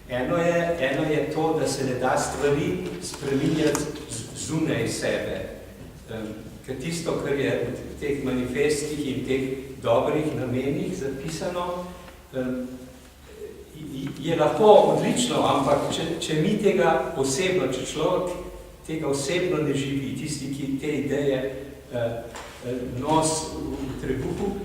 Eno je to, da se ne da stvari spreminjati zunaj sebe. Ker tisto, kar je v teh manifestih in teh dobrih namenih zapisano, je lahko odlično, ampak če mi tega osebno, če človek tega osebno ne živi, tisti, ki te ideje nos v trebuhu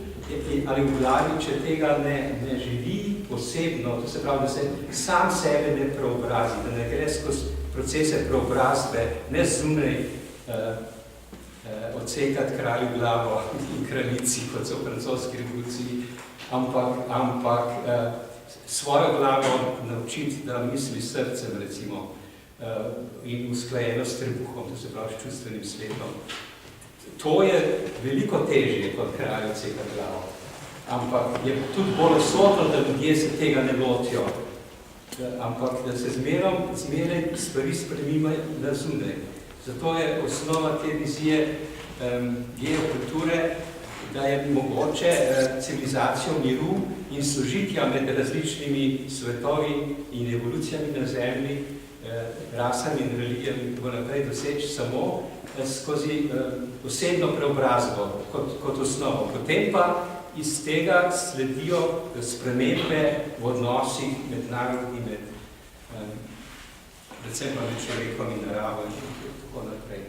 ali v glavi, če tega ne živi osebno, to se pravi, da se sam sebe ne preobrazi, da ne gre skozi procese preobrazbe, ne zunaj odsekati kralju glavo in kraljici, kot so v francoski revoluciji, ampak svojo glavo naučiti, da misli srcem, recimo, in usklajeno s trebuhom, to se pravi s čustvenim svetom. To je veliko težje kot kralj odsekati glavo, ampak je tudi bolj osotno, da ljudje se tega ne lotijo, ampak da se zmeraj stvari spremimajo na zunaj. Zato je osnova te vizije geokulture, da je mogoče civilizacijo miru in sožitja med različnimi svetovi in evolucijami na Zemlji, rasami in religijami in tako naprej doseči samo skozi osebno preobrazbo kot osnovo. Potem pa iz tega sledijo spremembe v odnosih med narodi, predvsem pa med človekom in naravo in tako naprej.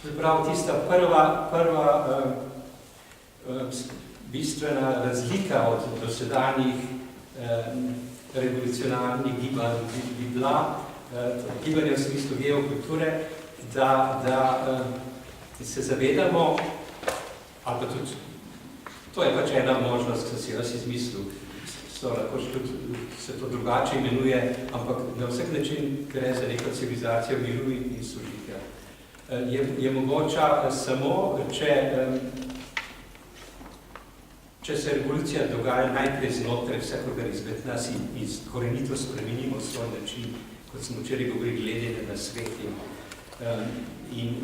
Zapravo tista prva bistvena razlika od dosedanjih revolucionarnih gibanj bi bila gibanja v smislu geokulture, da se zavedamo, ali pa tudi, to je pač ena možnost, ki si jaz izmislil, lahko se to drugače imenuje, ampak na vsak način gre za neko civilizacijo miru in sožitja. Je mogoča samo, če se revolucija dogaja najprej znotraj vsakogar izmed nas in korenito spremenimo svoj način, kot smo včeraj govorili, gledanje na svet in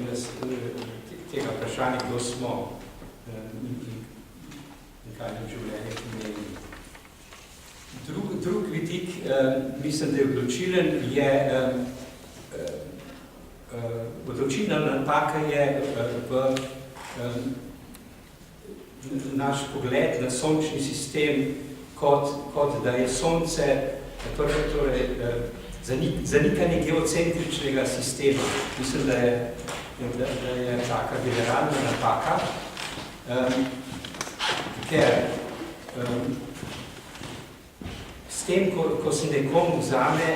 tega vprašanja, kdo smo in kaj je življenje pomeni. Drug vidik, mislim, da je odločilen, je odločilna napaka je v naš pogled na sončni sistem, kot da je sonce, torej zanikanje geocentričnega sistema. Mislim, da je taka generalna napaka, ker s tem, ko se nekomu vzame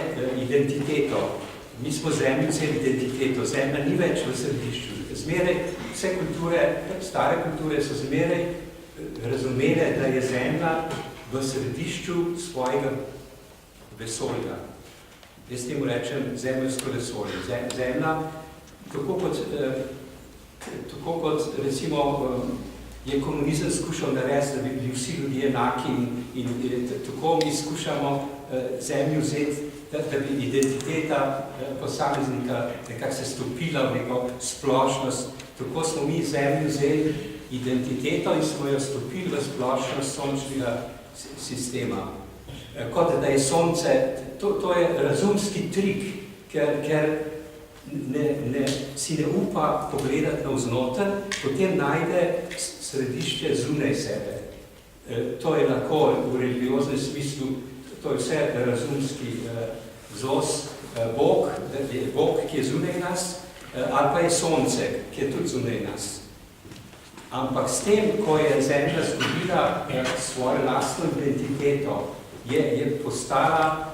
identiteto, mi smo zemljice identiteto, zemlja ni več v središču. Zmeraj, vse kulture, stare kulture so zmeraj razumele, da je zemlja v središču svojega vesolja. Jaz temu rečem zemeljsko vesolje. Zemlja, tako kot recimo je komunizem skušal narediti, da bi bili vsi ljudje enaki in tako mi skušamo zemlju vzeti, da bi identiteta posameznika nekako se stopila v neko splošnost. Tako smo mi zemlju vzeli identiteto in smo jo stopili v splošnost sončnega sistema. Kot da je sonce, to je razumski trik, ker si ne upa pogledati navznoter, potem najde središče zunaj sebe. To je lahko v religioznem smislu, to je vse razumski vzos, Bog, ki je zunaj nas, ali pa je sonce, ki je tudi zunaj nas. Ampak s tem, ko je zemlja zgubila svojo lastno identiteto, je postala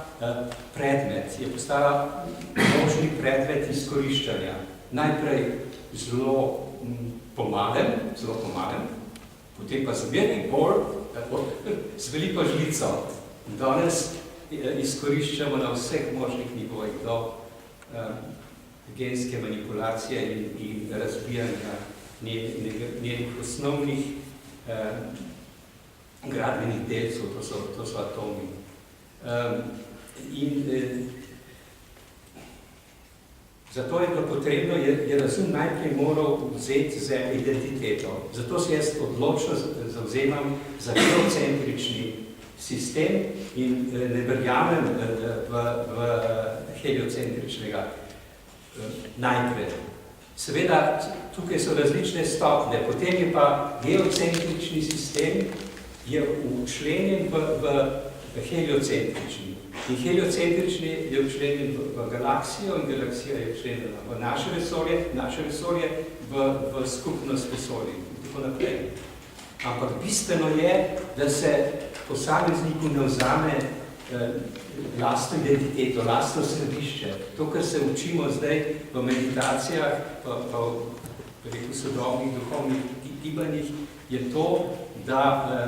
predmet, je postala možni predmet izkoriščanja. Najprej zelo pomalen, potem pa zmeraj bolj z veliko žlico. Danes izkoriščamo na vseh možnih nivojih do genske manipulacije in razbijanja njenih osnovnih gradbenih delcev, to so atomi. Zato je bilo potrebno, je razum najprej moral vzeti za identiteto. Zato se jaz odločno zavzemam za geocentrični sistem in ne verjamem v heliocentričnega najprej. Seveda, tukaj so različne stopnje, potem je pa geocentrični sistem je včlenjen v heliocentrični. In heliocentrični je včlenjen v galaksijo in galaksija je včlenjena v naše vesolje v skupnost vesolja in tako naprej. Ampak bistveno je, da se posamezniku ne vzame lastno identiteto, lastno središče. To, kar se učimo zdaj v meditacijah, v sodobnih duhovnih gibanjih, je to, da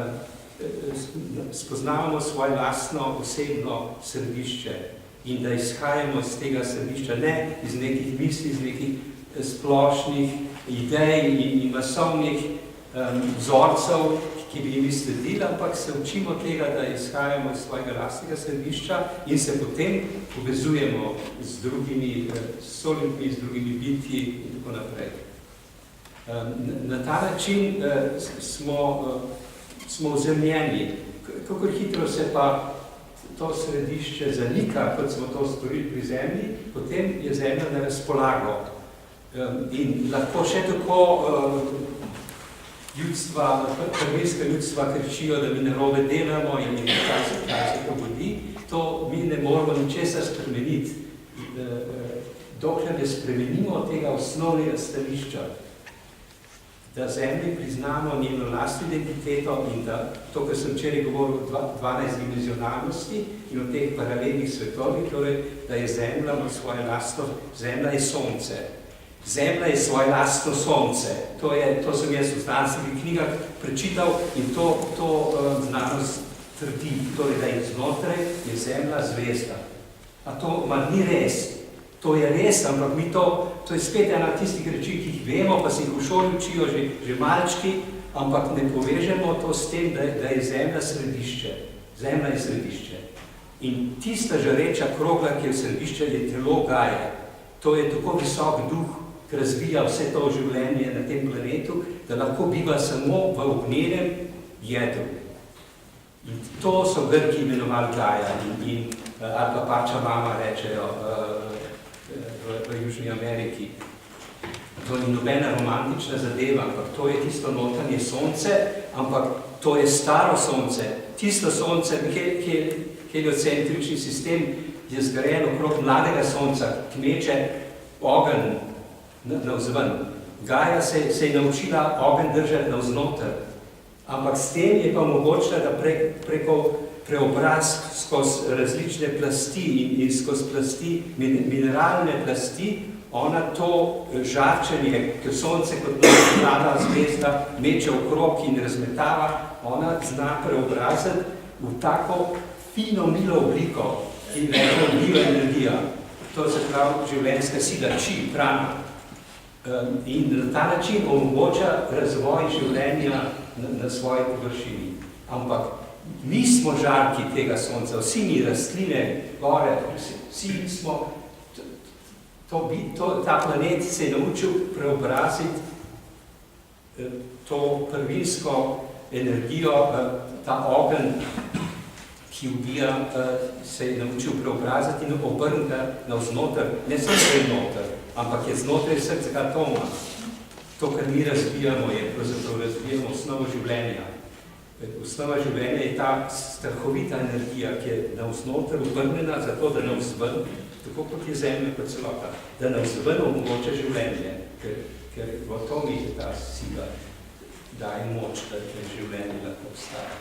spoznavamo svoje lastno osebno središče in da izhajamo iz tega središča, ne iz nekih misli, iz nekih splošnih idej in masovnih vzorcev, ki bi jim sledili, ampak se učimo tega, da izhajamo iz svojega lastnega središča in se potem povezujemo z drugimi soljudmi, z drugimi bitji in tako naprej. Na ta način smo vzemljeni. Kakor hitro se pa to središče zanika, kot smo to storili pri Zemlji, potem je Zemlja na razpolago. In lahko še tako prvinska ljudstva kričijo, da mi narobe delamo in kaj se to godi, to mi ne moramo ničesar spremeniti. Dokler ne spremenimo tega osnovnega stališča, da Zemlji priznamo njeno lastno identiteto in da to, kar sem včeraj govoril o 12-dimenzionalnosti in o teh paralelnih svetovih, torej, da je Zemlja svoje lastno, Zemlja je Sonce. Zemlja je svoje lastno Sonce. To sem jaz v znanstvenih knjigah prečital in to znanost trdi, torej, da je znotraj je Zemlja zvezda. A to ni res. To je res, ampak mi to je spet ena tistih reči, ki jih vemo, pa se jih v šoli učijo že malčki, ampak ne povežemo to s tem, da je Zemlja središče. Zemlja je središče. In tista žareča krogla, ki je v središče, je telo Gaje. To je tako visok duh, ki razvija vse to življenje na tem planetu, da lahko biva samo v ognjenem jedru. In to so Grki imenovali Gaja ali pa Pača mama rečejo v Južni Ameriki. To ni nobena romantična zadeva, ampak to je tisto notranje sonce, ampak to je staro sonce. Tisto sonce, heliocentrični sistem, je zgrajen okrog mladega sonca, kmeče ogenj navzven. Gaja se je naučila ogenj držati navznoter, ampak s tem je pa omogočila, da preko preobraz skozi različne plasti in skozi plasti, mineralne plasti, ona to žarčenje, ker sonce kot mlada zvezda meče okrog in razmetava, ona zna preobraziti v tako fino, milo obliko, ki reče bioenergija. To se pravi življenjska sila, či, prana. In na ta način omogoča razvoj življenja na svoji površini. Ampak mi smo žarki tega sonca, vsi mi rastline, gore, vsi smo, ta planet se je naučil preobraziti to prvinsko energijo, ta ogenj, ki ubija, se je naučil preobraziti in obrniti navznoter, ne samo noter, ampak je znotraj vsega atoma. To, kar mi razvijamo, je pravzaprav razvijamo osnovo življenja. Osnova življenja je ta strahovita energija, ki je navznoter obrnjena zato, da navzven, tako kot je Zemlja kot celota, da navzven omogoča življenje, ker v atomih je ta sila, daje moč, da življenje lahko obstaja.